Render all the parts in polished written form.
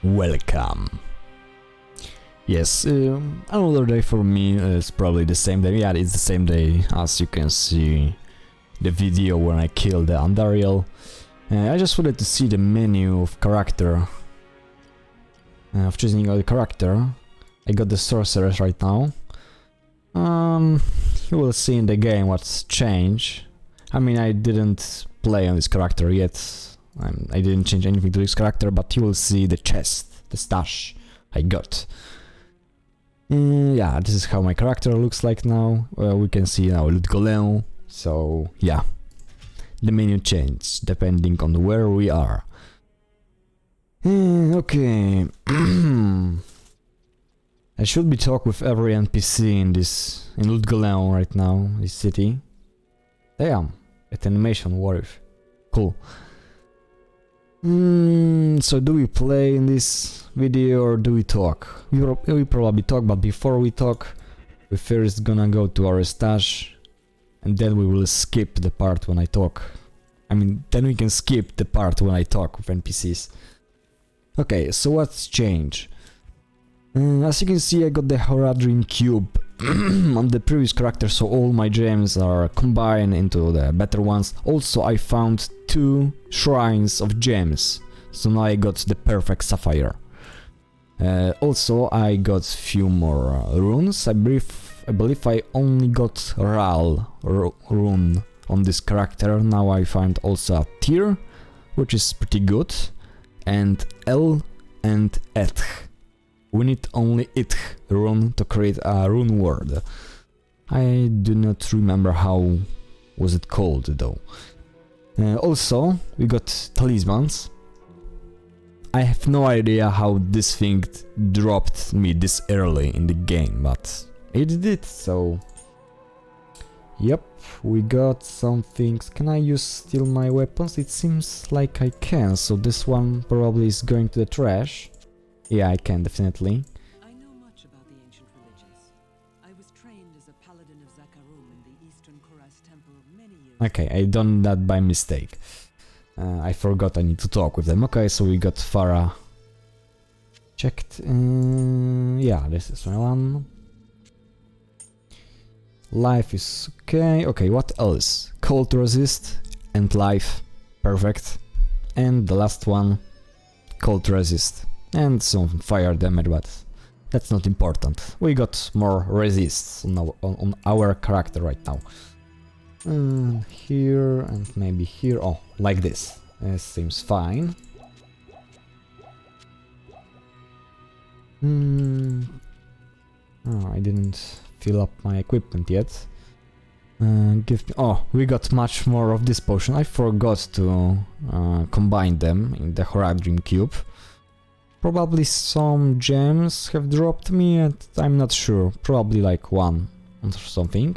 Welcome. Yes, another day for me is probably the same day. Yeah, it's the same day as you can see the video when I killed the Andariel. I just wanted to see the menu of character. Of choosing a character. I got the sorceress right now. You will see in the game what's changed. I mean, I didn't play on this character yet. I didn't change anything to this character, but you will see the chest, the stash I got. Yeah, this is how my character looks like now. We can see now GHOLEIN. So yeah, the menu changes depending on where we are. Okay. I should be talk with every NPC in GHOLEIN right now, this city. Damn, that animation worth. Cool. So do we play in this video or do we talk? We probably talk, but before we talk, we first gonna go to our stash, and then we will skip the part when I talk. I mean, then we can skip the part when I talk with NPCs. Okay, so what's changed? As you can see, I got the Horadrim cube on the previous character, so all my gems are combined into the better ones. Also, I found 2 shrines of gems, so now I got the perfect sapphire. Also, I got few more runes. I believe I only got Ral rune on this character. Now I find also a tier, which is pretty good, and L and Eth. We need only Ith rune to create a rune word. I do not remember how was it called though. Also, we got talismans. I have no idea how this thing dropped me this early in the game, but it did, so... Yep, we got some things. Can I use still my weapons? It seems like I can, so this one probably is going to the trash. Yeah, I can, definitely. I know much about the ancient religions. I was trained as a paladin of Zakarum in the Eastern Koraz temple many years Okay, I done that by mistake. I forgot I need to talk with them. Okay, so we got Farah checked. Yeah, this is one. Life is okay. Okay, what else? Cold resist and life. Perfect. And the last one, cold resist. And some fire damage, but that's not important. We got more resists on our character right now. Here and maybe here. Oh, like this. This seems fine. Oh, I didn't fill up my equipment yet. Give me. Oh, we got much more of this potion. I forgot to combine them in the Horadrim cube. Probably some gems have dropped me, and I'm not sure. Probably like 1 or something.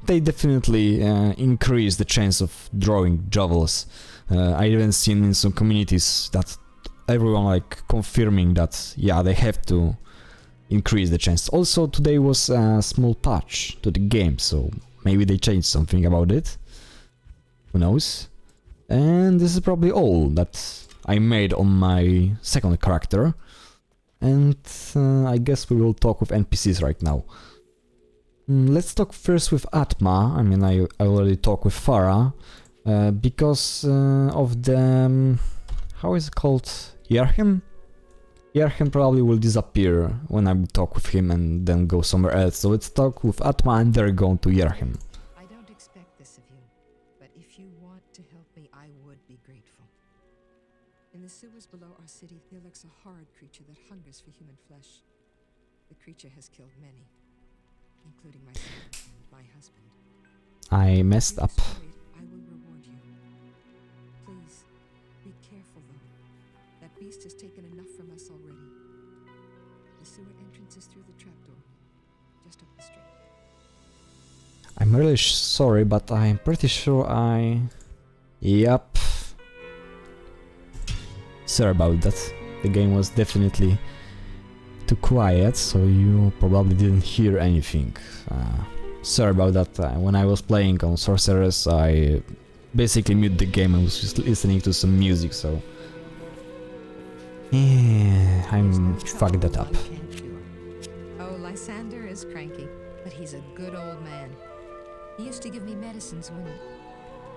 They definitely increase the chance of drawing jewels. I even seen in some communities that everyone like confirming that yeah, they have to increase the chance. Also, today was a small patch to the game, so maybe they changed something about it. Who knows? And this is probably all that I made on my second character, and I guess we will talk with NPCs right now. Let's talk first with Atma. I mean, I already talked with Farah, because of the... how is it called? Yerhim? Yerhim probably will disappear when I talk with him and then go somewhere else, so let's talk with Atma and then go to Yerhim. I don't expect this of you, but if you want to help me, I would be grateful. In the sewers below our city, there lurks a horrid creature that hungers for human flesh. The creature has killed many, including myself and my husband. I messed up. I will reward you. Please, be careful though. That beast has taken enough from us already. The sewer entrance is through the trapdoor, just up the street. I'm really sorry, but I'm pretty sure I... Yep. Sorry about that. The game was definitely too quiet, so you probably didn't hear anything. Sorry about that. When I was playing on Sorceress, I basically muted the game and was just listening to some music, so... Yeah. I'm fucked that up. Oh, Lysander is cranky, but he's a good old man. He used to give me medicines when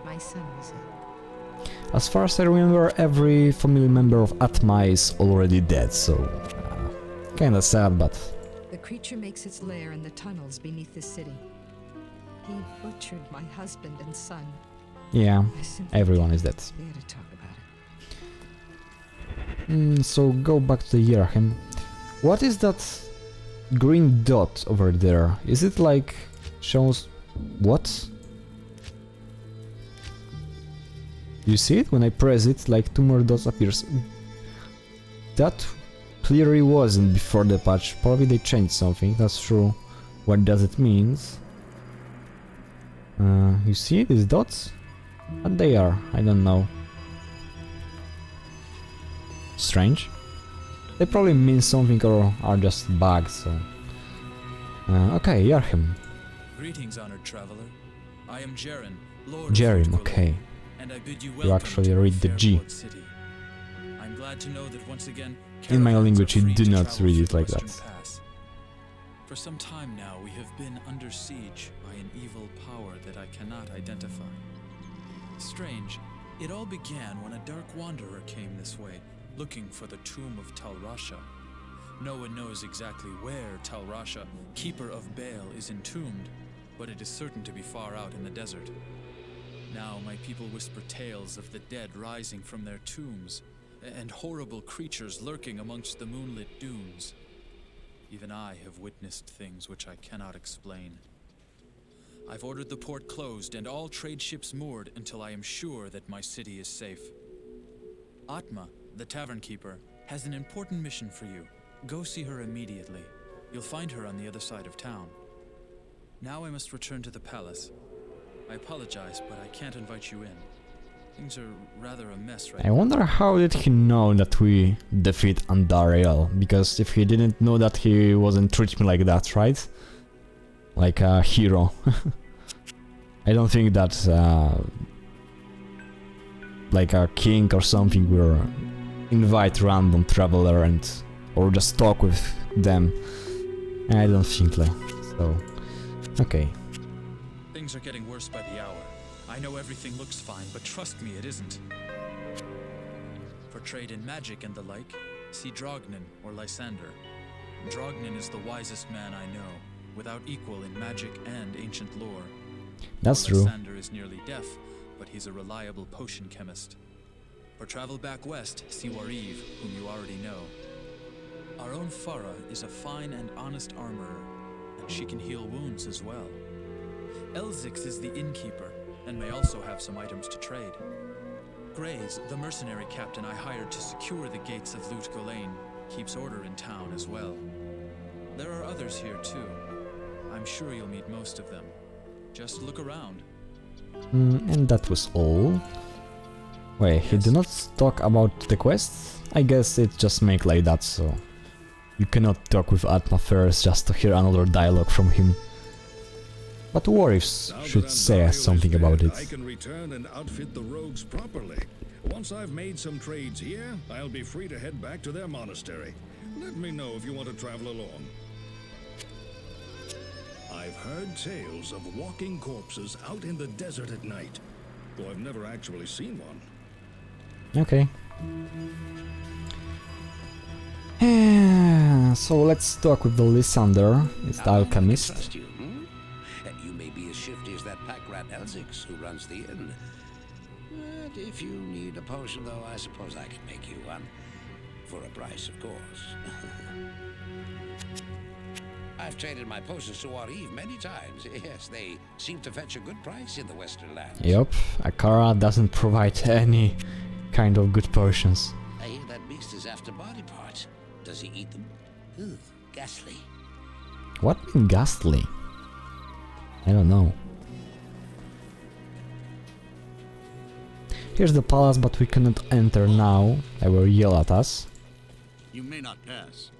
my son was ill. As far as I remember, every family member of Atma is already dead, so kinda sad, but The creature makes its lair in the tunnels beneath the city. He butchered my husband and son. yeah, I simply everyone is dead. can't bear to talk about it. So go back to Yerhem. What is that green dot over there? Is it like shows what? You see it? When I press it, like 2 more dots appears. That clearly wasn't before the patch. Probably they changed something, that's true. What does it mean? You see these dots? What they are? I don't know. Strange. They probably mean something or are just bugs, so... okay, Yarhim. Greetings, honored traveler. I am Jaren, Lord Jerim, of okay. and I bid you You welcome actually to read the G. Fairport City. I'm glad to know that once again, In my caravans language are you free do to not travel read through it like the that. Western Pass. For some time now, we have been under siege by an evil power that I cannot identify. Strange, it all began when a dark wanderer came this way, looking for the tomb of Talrasha. No one knows exactly where Talrasha, keeper of Baal, is entombed, but it is certain to be far out in the desert. Now my people whisper tales of the dead rising from their tombs, and horrible creatures lurking amongst the moonlit dunes. Even I have witnessed things which I cannot explain. I've ordered the port closed and all trade ships moored until I am sure that my city is safe. Atma, the tavern keeper, has an important mission for you. Go see her immediately. You'll find her on the other side of town. Now I must return to the palace. I apologize, but I can't invite you in. Things are rather a mess right I now. wonder how did he know that we defeat Andariel, because if he didn't know that, he wouldn't treat me like that, right? Like a hero. I don't think that like a king or something will invite random traveler and or just talk with them. I don't think like so. Okay. Things are getting worse by the hour. I know everything looks fine, but trust me, it isn't. For trade in magic and the like, see Drognin or Lysander. Drognin is the wisest man I know, without equal in magic and ancient lore. That's true. Lysander is nearly deaf, but he's a reliable potion chemist. For travel back west, see Wariv, whom you already know. Our own Farah is a fine and honest armorer, and she can heal wounds as well. Elzix is the innkeeper, and may also have some items to trade. Grays, the mercenary captain I hired to secure the gates of GHOLEIN, keeps order in town as well. There are others here too. I'm sure you'll meet most of them. Just look around. And that was all. Wait, he did not talk about the quests? I guess it just make like that, so... You cannot talk with Atma first just to hear another dialogue from him. But Warriors should say something about it. I can return and outfit the rogues properly. Once I've made some trades here, I'll be free to head back to their monastery. Let me know if you want to travel along. I've heard tales of walking corpses out in the desert at night, though I've never actually seen one. Okay. So let's talk with the Lysander, it's the alchemist. Trust you, hmm? You may be as shifty as that pack rat Elzix who runs the inn. But if you need a potion, though, I suppose I can make you one. For a price, of course. I've traded my potions to Wariv many times. Yes, they seem to fetch a good price in the Western lands. Yup, Akara doesn't provide any kind of good potions. I hear that beast is after body parts. Does he eat them? Ugh, ghastly. What in ghastly? I don't know. Here's the palace, but we cannot enter now. They will yell at us. You may not pass.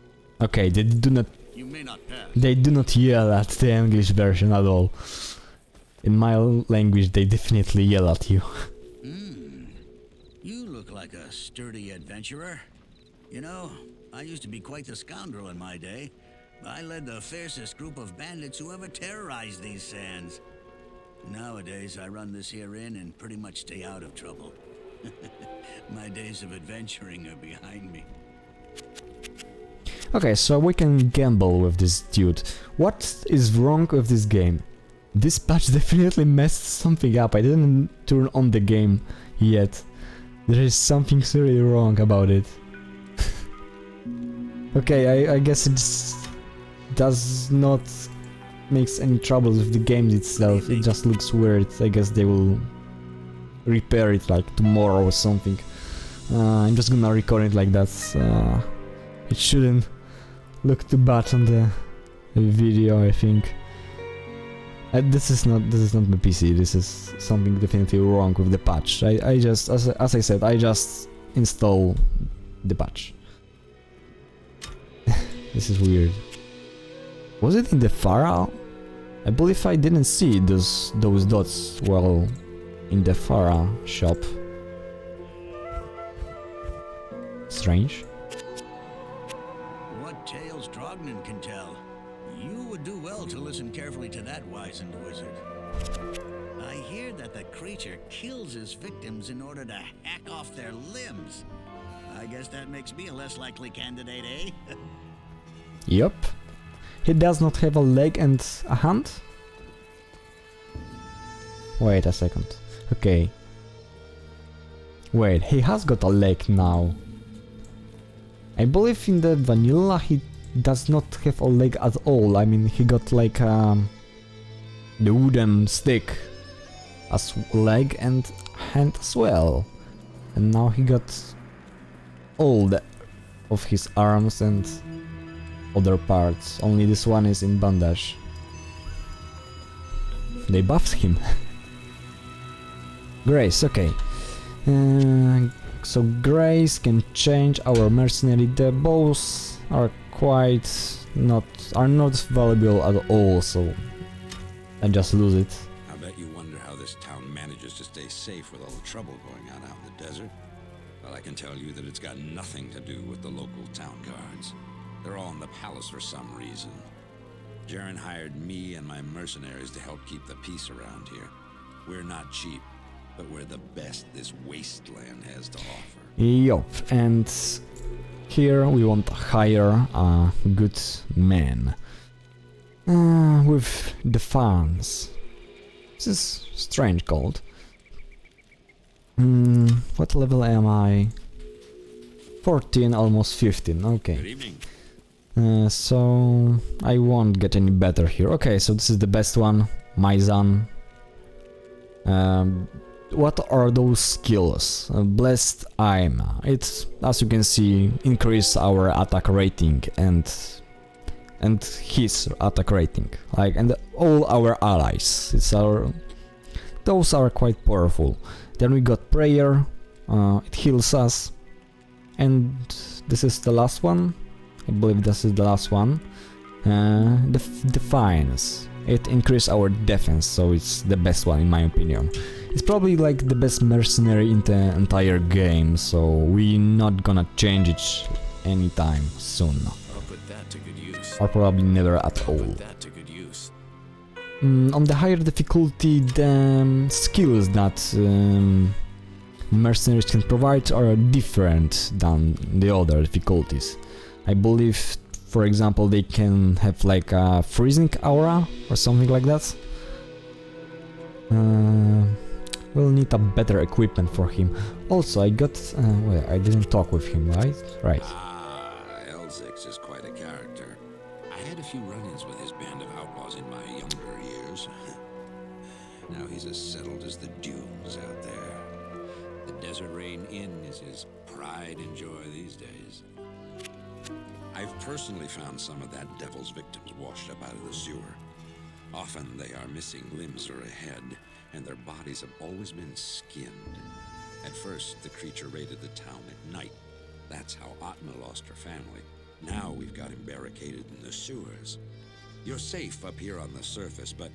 Okay, they do not. You may not pass. They do not yell at the English version at all. In my language, they definitely yell at you. You look like a sturdy adventurer. You know, I used to be quite the scoundrel in my day. I led the fiercest group of bandits who ever terrorized these sands. Nowadays, I run this here inn and pretty much stay out of trouble. My days of adventuring are behind me. Okay, so we can gamble with this dude. What is wrong with this game? This patch definitely messed something up. I didn't turn on the game yet. There is something really wrong about it. Okay, I guess it does not makes any trouble with the game itself. It just looks weird. I guess they will repair it like tomorrow or something. I'm just gonna record it like that. It shouldn't look too bad on the video, I think. This is not my PC. This is something definitely wrong with the patch. I just, as I said, I just install the patch. This is weird. Was it in the Farah? I believe I didn't see those dots well in the Farah shop. Strange. What tales Drognin can tell. You would do well to listen carefully to that wizened wizard. I hear that the creature kills his victims in order to hack off their limbs. I guess that makes me a less likely candidate, eh? Yup. He does not have a leg and a hand? Wait a second. Okay. Wait, he has got a leg now. I believe in the vanilla he does not have a leg at all. I mean, he got like the wooden stick as leg and hand as well. And now he got all of his arms and other parts. Only this one is in bandage. They buffed him. Grace, okay. So Grace can change our mercenary. The bows are not valuable at all, so I just lose it. I bet you wonder how this town manages to stay safe with all the trouble going on out in the desert. Well, I can tell you that it's got nothing to do with the local town guards. They're all in the palace for some reason. Jaren hired me and my mercenaries to help keep the peace around here. We're not cheap, but we're the best this wasteland has to offer. Yup, and here we want to hire a good man. With the fans. This is strange gold. What level am I? 14, almost 15, okay. Good evening. So I won't get any better here. Okay, so this is the best one, Maizan. What are those skills? Blessed Aim. It's, as you can see, increase our attack rating and his attack rating, like, and all our allies. Those are quite powerful. Then we got prayer. It heals us, and this is the last one. I believe this is the last one. Defiance. It increases our defense, so it's the best one in my opinion. It's probably like the best mercenary in the entire game, so we're not gonna change it anytime soon. I'll put that to good use. Or probably never at all. Put that to good use. On the higher difficulty, the skills that mercenaries can provide are different than the other difficulties. I believe, for example, they can have like a freezing aura or something like that. We'll need a better equipment for him. Also, I got... well, I didn't talk with him, right? Right. Elzix is quite a character. I had a few run-ins with his band of outlaws in my younger years. Now he's as settled as the dunes out there. The Desert Rain Inn is his pride and joy these days. I've personally found some of that devil's victims washed up out of the sewer. Often they are missing limbs or a head, and their bodies have always been skinned. At first, the creature raided the town at night. That's how Atma lost her family. Now we've got him barricaded in the sewers. You're safe up here on the surface, but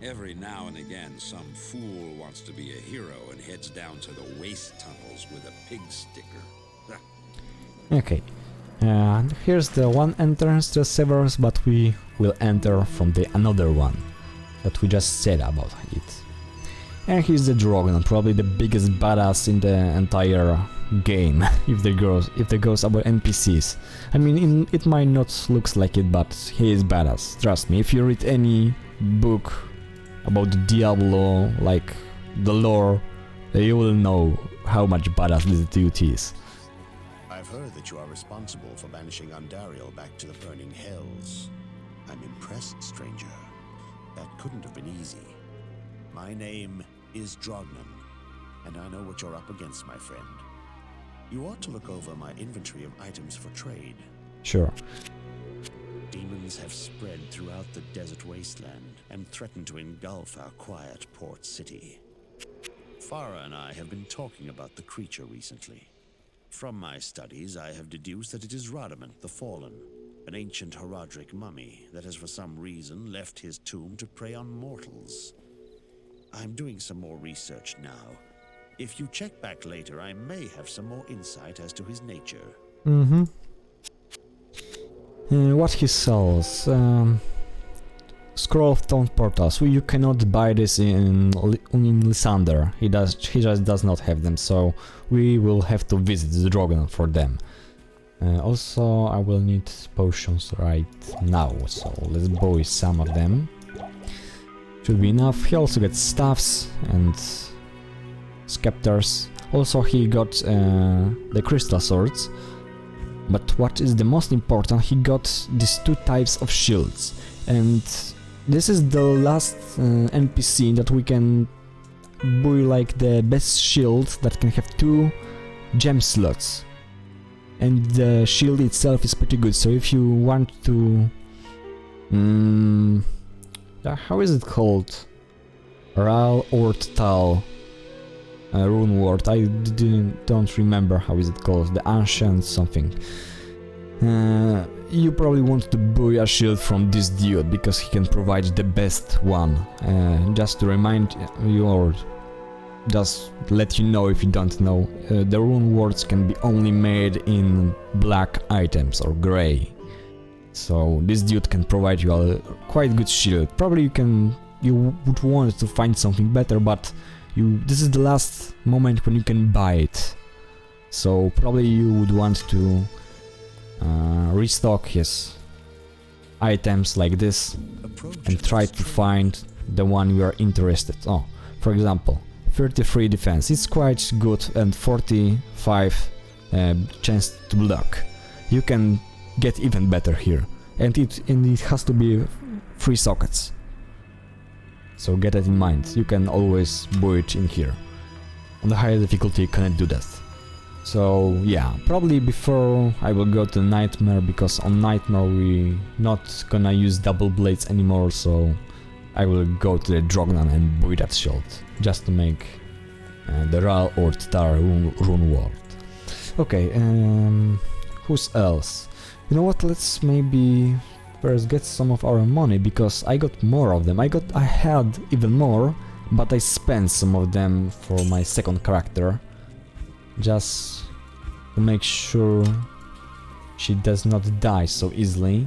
every now and again, some fool wants to be a hero and heads down to the waste tunnels with a pig sticker. Okay. And here's the one entrance to Severus, but we will enter from the another one that we just said about it. And here's the Dragon, probably the biggest badass in the entire game, if they goes about NPCs. I mean, it might not look like it, but he is badass. Trust me, if you read any book about Diablo, like the lore, you will know how much badass this dude is. I've heard that you are responsible for banishing Andariel back to the burning hells. I'm impressed, stranger. That couldn't have been easy. My name is Drognan, and I know what you're up against, my friend. You ought to look over my inventory of items for trade. Sure. Demons have spread throughout the desert wasteland and threaten to engulf our quiet port city. Farah and I have been talking about the creature recently. From my studies, I have deduced that it is Radamant the Fallen, an ancient Herodric mummy that has for some reason left his tomb to prey on mortals. I'm doing some more research now. If you check back later, I may have some more insight as to his nature. Mm-hmm. What he sells? Scroll of Stone Portals. You cannot buy this in Lysander. He just does not have them, so we will have to visit the Dragon for them. Also, I will need potions right now, so let's buy some of them. Should be enough. He also gets staffs and scepters. Also, he got the crystal swords. But what is the most important, he got these two types of shields. And this is the last NPC that we can buy like the best shield that can have 2 gem slots. And the shield itself is pretty good, so if you want to... how is it called? Ral Ortal rune word, I don't remember how is it called, the ancient something. You probably want to buy a shield from this dude, because he can provide the best one. Just to remind you, or just let you know if you don't know, the rune words can be only made in black items or grey. So this dude can provide you a quite good shield. Probably you would want to find something better, but this is the last moment when you can buy it. So probably you would want to restock his items like this and try to find the one you are interested. Oh, for example, 33 defense, it's quite good, and 45 chance to block. You can get even better here, and it has to be 3 sockets. So get that in mind, you can always buy it in here. On the higher difficulty you cannot do that. So yeah, probably before I will go to Nightmare, because on Nightmare we not gonna use double blades anymore, so I will go to the Drognan and buy that shield, just to make the Ral or Tar rune world. Okay, who's else? You know what, let's maybe first get some of our money, because I got more of them. I had even more, but I spent some of them for my second character, just to make sure she does not die so easily.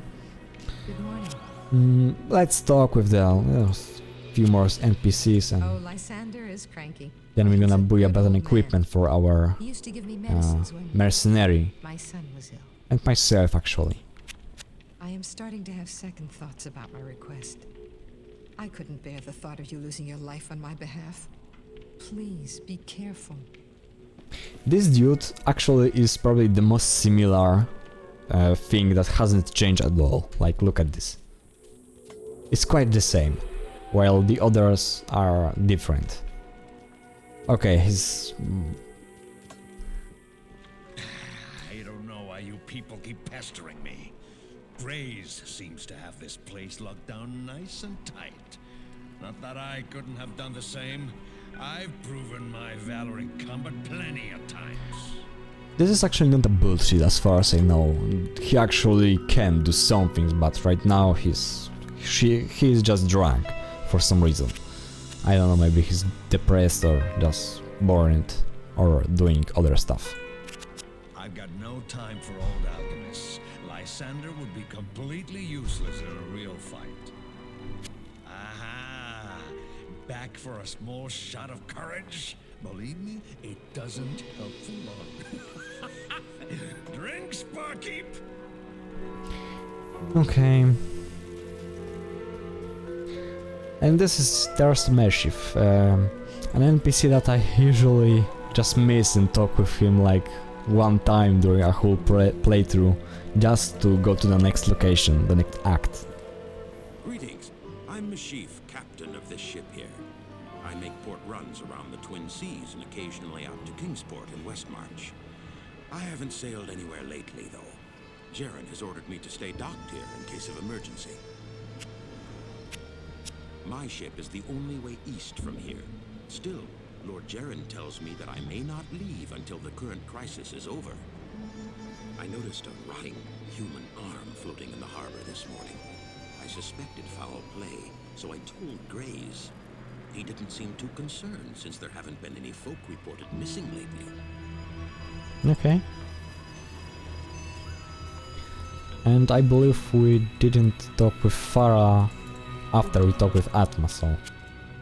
Good morning. Let's talk with the few more NPCs, and Oh, Lysander is cranky. then we're gonna He's a buy a good better old equipment for our He used to give me medicines when mercenary, my son was ill. and myself actually. I am starting to have second thoughts about my request. I couldn't bear the thought of you losing your life on my behalf. Please be careful. This dude actually is probably the most similar thing that hasn't changed at all. Like, look at this. It's quite the same, while the others are different. Okay, he's... I don't know why you people keep pestering me. Grays seems to have this place locked down nice and tight. Not that I couldn't have done the same. I've proven my valor in combat plenty of times. This is actually not a bullshit as far as I know. He actually can do some things, but right now he's just drunk for some reason. I don't know, maybe he's depressed or just bored or doing other stuff. I've got no time for old alchemists. Lysander would be completely useless in a real fight. Aha! Back for a small shot of courage? Believe me, it doesn't help for long. Drinks, barkeep! Okay. And this is there's Meshiv, an NPC that I usually just miss and talk with him like one time during a whole playthrough, just to go to the next location, the next act. Greetings. I'm Meshiv, captain of this ship here. I make port runs around the Twin Seas and occasionally out to Kingsport in Westmarch. I haven't sailed anywhere lately, though. Jaren has ordered me to stay docked here in case of emergency. My ship is the only way east from here. Still, Lord Jaren tells me that I may not leave until the current crisis is over. I noticed a rotting human arm floating in the harbor this morning. I suspected foul play, so I told Grays. He didn't seem too concerned since there haven't been any folk reported missing lately. Okay. And I believe we didn't talk with Farah after we talked with Atma, so...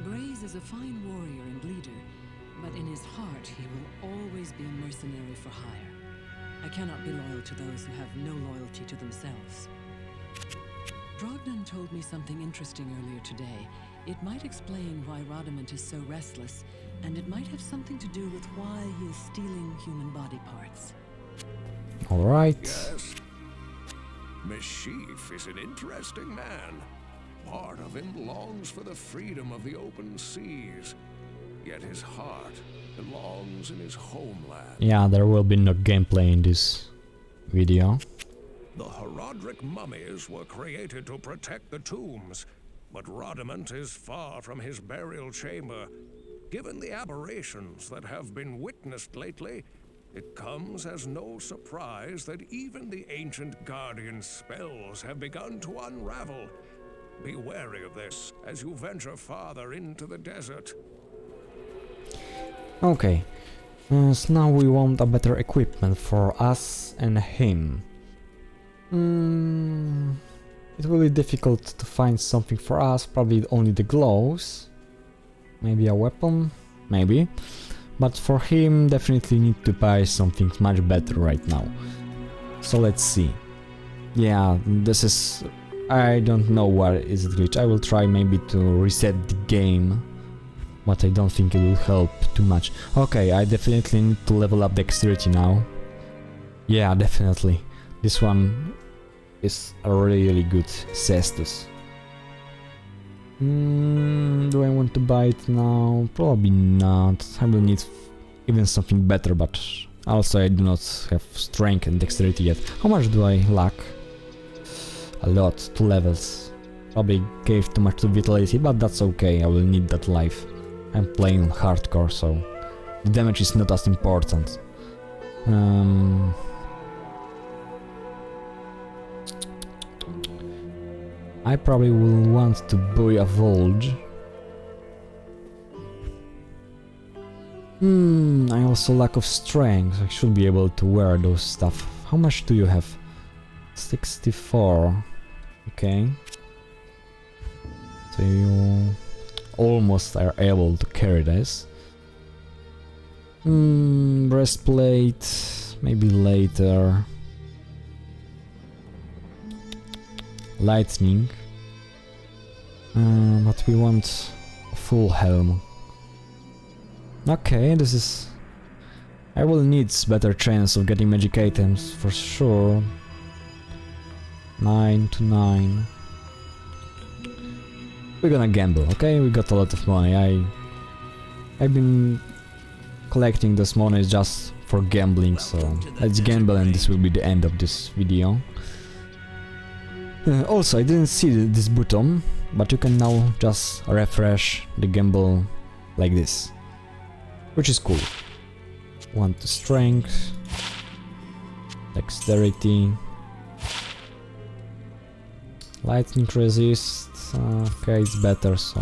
Grays is a fine warrior and leader, but in his heart he will always be a mercenary for hire. I cannot be loyal to those who have no loyalty to themselves. Drognan told me something interesting earlier today. It might explain why Rodamant is so restless, and it might have something to do with why he is stealing human body parts. Alright. Yes. Meshiv is an interesting man. Part of him longs for the freedom of the open seas, yet his heart belongs in his homeland. Yeah, there will be no gameplay in this video. The Herodric mummies were created to protect the tombs, but Rodamant is far from his burial chamber. Given the aberrations that have been witnessed lately, it comes as no surprise that even the ancient Guardian's spells have begun to unravel. Be wary of this as you venture farther into the desert. Okay, so now we want a better equipment for us and him. It will be difficult to find something for us, probably only the gloves. Maybe a weapon, maybe. But for him, definitely need to buy something much better right now. So let's see. Yeah, this is... I don't know where is it glitch. I will try maybe to reset the game, but I don't think it will help too much. Okay, I definitely need to level up dexterity now. Yeah, definitely. This one is a really good cestus. Do I want to buy it now? Probably not. I will need even something better, but also I do not have strength and dexterity yet. How much do I lack? A lot, 2 levels. Probably gave too much to vitality, but that's okay, I will need that life. I'm playing hardcore, so the damage is not as important. I probably will want to buy a Volge. I also lack of strength, I should be able to wear those stuff. How much do you have? 64. Okay. So you almost are able to carry this. Breastplate, maybe later. Lightning. But we want a full helm. Okay, this is... I will need better chance of getting magic items for sure. 9 to 9. We're gonna gamble, okay? We got a lot of money. I've been collecting this money just for gambling, so let's gamble and this will be the end of this video. Also, I didn't see this button, but you can now just refresh the gamble like this, which is cool. 1 to strength, dexterity, lightning resist. Okay, it's better, so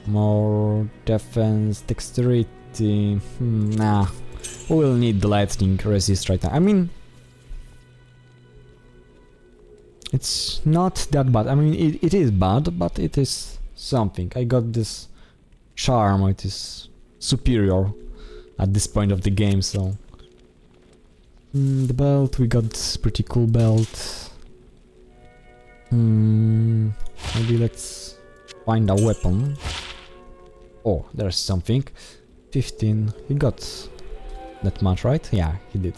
more defense, dexterity. Nah, We will need the lightning resist right now. I mean, it's not that bad. I mean, it is bad, but it is something. I got this charm, it is superior at this point of the game, so... the belt, we got this pretty cool belt. Maybe let's find a weapon. Oh, there's something. 15, he got that much, right? Yeah, he did.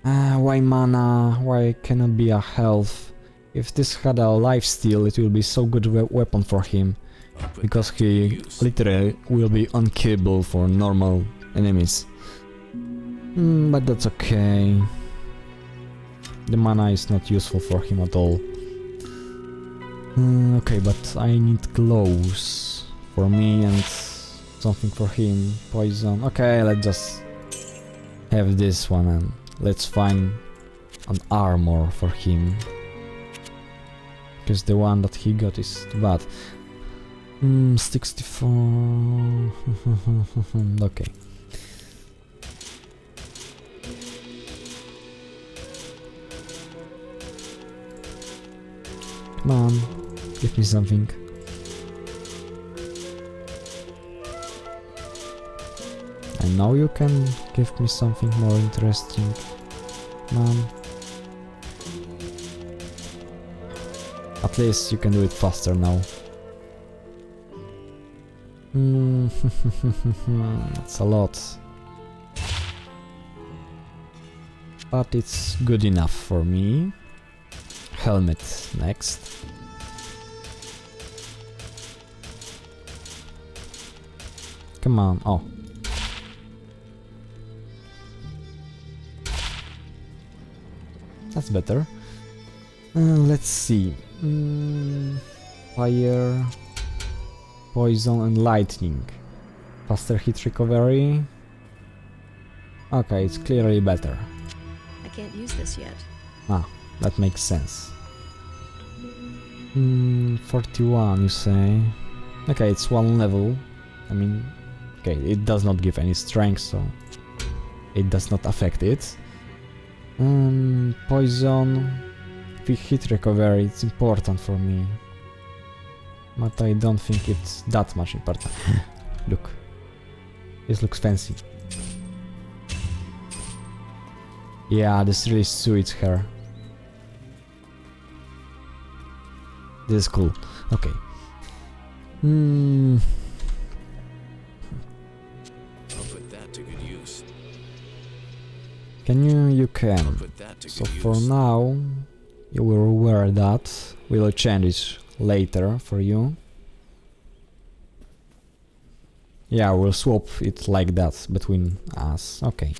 Why mana? Why cannot be a health? If this had a lifesteal, it will be so good weapon for him. Because he literally will be unkillable for normal enemies. But that's okay. The mana is not useful for him at all. Okay, but I need gloves for me and something for him. Poison. Okay, let's just have this one and let's find an armor for him. Because the one that he got is too bad. 64... okay. Come on, give me something. And now you can give me something more interesting. Come on. At least you can do it faster now. That's a lot. But it's good enough for me. Helmet next. Come on, oh. That's better. Let's see. Fire, poison and lightning. Faster hit recovery. Okay, it's clearly better. I can't use this yet. Ah, that makes sense. 41 you say. Okay, it's one level. I mean, okay, it does not give any strength, so it does not affect it. Poison, quick hit recovery, it's important for me. But I don't think it's that much important. Look, this looks fancy. Yeah, this really suits her. This is cool. Okay. I'll put that to good use. Can you? You can. I'll put that to So good for use. now, you will wear that. We'll change it later for you. Yeah, we'll swap it like that between us. Okay.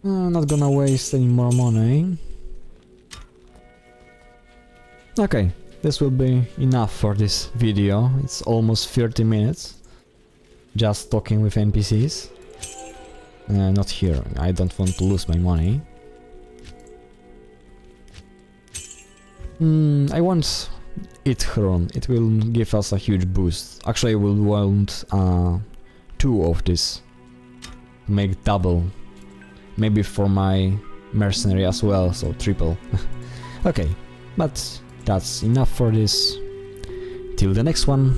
Not gonna waste any more money. Okay, this will be enough for this video. It's almost 30 minutes. Just talking with NPCs. Not here, I don't want to lose my money. I want it Huron, it will give us a huge boost. Actually, I will want 2 of this. Make double. Maybe for my mercenary as well, so triple. Okay, but that's enough for this. Till the next one.